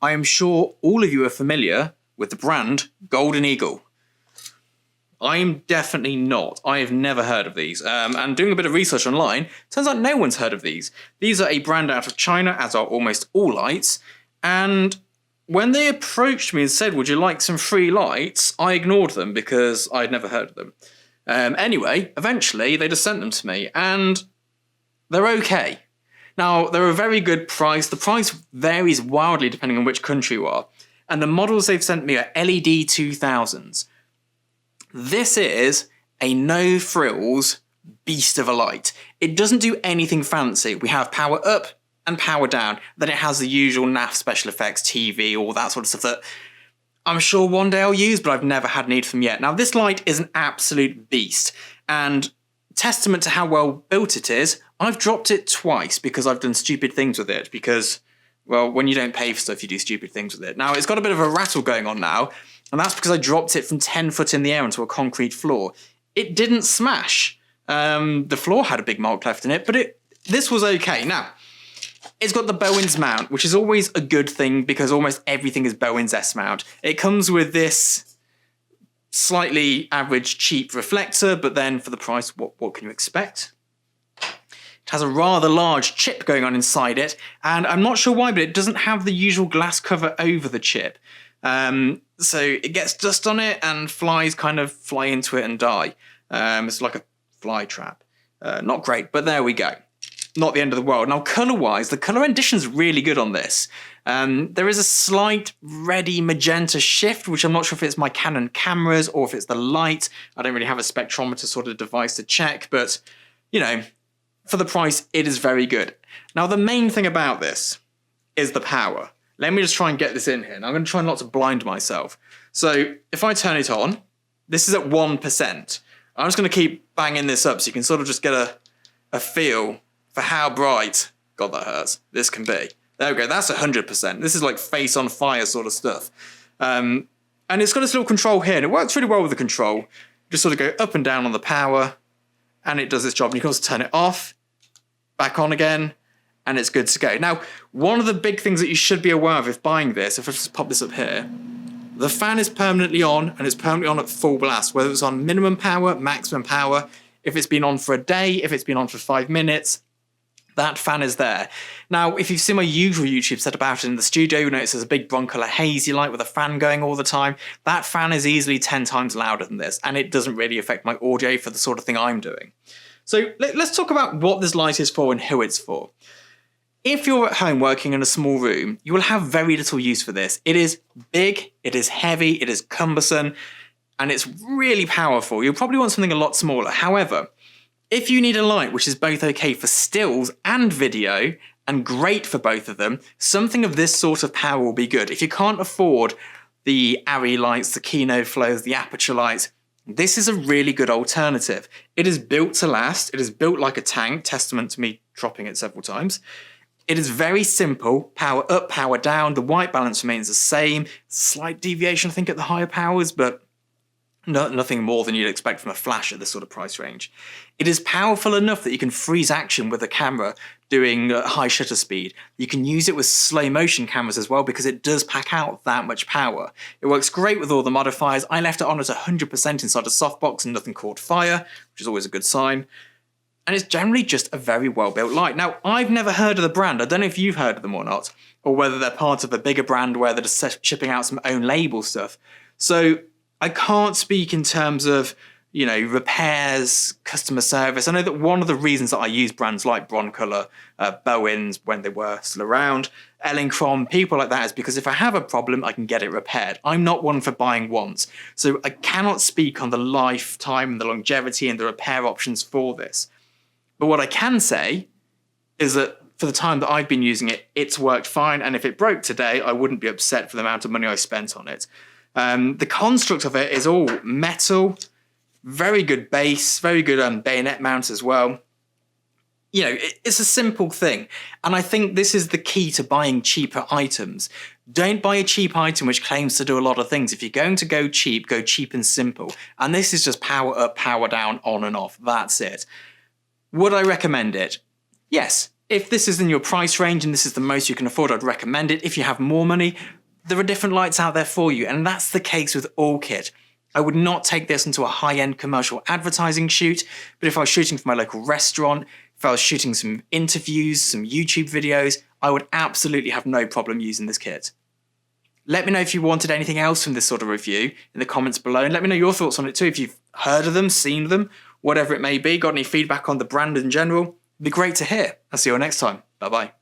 I am sure all of you are familiar with the brand Golden Eagle. I'm definitely not. I have never heard of these. And doing a bit of research online, turns out no one's heard of these. These are a brand out of China, as are almost all lights. And when they approached me and said, would you like some free lights? I ignored them because I'd never heard of them. Anyway, eventually they just sent them to me and they're okay. Now, they're a very good price. The price varies wildly depending on which country you are. And the models they've sent me are LED 2000s. This is a no-frills beast of a light. It doesn't do anything fancy. We have power up and power down. Then it has the usual NAF special effects, TV, all that sort of stuff that I'm sure one day I'll use, but I've never had need for them yet. Now, this light is an absolute beast. And testament to how well built it is, I've dropped it twice because I've done stupid things with it. Because, well, when you don't pay for stuff, you do stupid things with it. Now, it's got a bit of a rattle going on now. And that's because I dropped it from 10 foot in the air onto a concrete floor. It didn't smash. The floor had a big mark left in it, but this was okay. Now, it's got the Bowens mount, which is always a good thing because almost everything is Bowens S-mount. It comes with this slightly average cheap reflector, but then for the price, what can you expect? It has a rather large chip going on inside it, and I'm not sure why, but it doesn't have the usual glass cover over the chip. So it gets dust on it and flies kind of fly into it and die. It's like a fly trap. Not great, but there we go. Not the end of the world. Now, colour-wise, the colour rendition's really good on this. There is a slight reddy magenta shift, which I'm not sure if it's my Canon cameras or if it's the light. I don't really have a spectrometer sort of device to check, but, you know, for the price, it is very good. Now, the main thing about this is the power. Let me just try and get this in here. Now, I'm going to try not to blind myself. So if I turn it on, this is at 1%. I'm just going to keep banging this up so you can sort of just get a feel for how bright, God that hurts, this can be. There we go, that's 100%. This is like face on fire sort of stuff. And it's got this little control here, and it works really well with the control. Just sort of go up and down on the power, and it does its job. And you can also turn it off, back on again, and it's good to go. Now, one of the big things that you should be aware of if buying this, if I just pop this up here, the fan is permanently on, and it's permanently on at full blast, whether it's on minimum power, maximum power, if it's been on for a day, if it's been on for 5 minutes, that fan is there. Now, if you've seen my usual YouTube set about it in the studio, you notice there's a big Broncolor hazy light with a fan going all the time. That fan is easily 10 times louder than this, and it doesn't really affect my audio for the sort of thing I'm doing. So let's talk about what this light is for and who it's for. If you're at home working in a small room, you will have very little use for this. It is big, it is heavy, it is cumbersome, and it's really powerful. You'll probably want something a lot smaller. However, if you need a light which is both okay for stills and video, and great for both of them, something of this sort of power will be good. If you can't afford the ARRI lights, the Kino Flows, the Aputure lights, this is a really good alternative. It is built to last. It is built like a tank, testament to me dropping it several times. It is very simple, power up, power down. The white balance remains the same. Slight deviation, I think, at the higher powers, but nothing more than you'd expect from a flash at this sort of price range. It is powerful enough that you can freeze action with the camera doing high shutter speed. You can use it with slow motion cameras as well because it does pack out that much power. It works great with all the modifiers. I left it on at 100% inside a softbox and nothing caught fire, which is always a good sign. And it's generally just a very well-built light. Now, I've never heard of the brand. I don't know if you've heard of them or not, or whether they're part of a bigger brand where they're just shipping out some own label stuff. So I can't speak in terms of, you know, repairs, customer service. I know that one of the reasons that I use brands like Broncolor, Bowens, when they were still around, Elinchrom, people like that, is because if I have a problem, I can get it repaired. I'm not one for buying once. So I cannot speak on the lifetime and the longevity and the repair options for this. But what I can say is that for the time that I've been using it, it's worked fine. And if it broke today, I wouldn't be upset for the amount of money I spent on it. The construct of it is all metal, very good base, very good bayonet mount as well. You know, it's a simple thing. And I think this is the key to buying cheaper items. Don't buy a cheap item which claims to do a lot of things. If you're going to go cheap and simple. And this is just power up, power down, on and off. That's it. Would I recommend it? Yes, If this is in your price range and this is the most you can afford, I'd recommend it. If you have more money, there are different lights out there for you, and that's the case with all kit. I would not take this into a high-end commercial advertising shoot, but if I was shooting for my local restaurant, if I was shooting some interviews, some YouTube videos, I would absolutely have no problem using this kit. Let me know if you wanted anything else from this sort of review in the comments below, and let me know your thoughts on it too. If you've heard of them, seen them, whatever it may be, got any feedback on the brand in general, it'd be great to hear. I'll see you all next time. Bye-bye.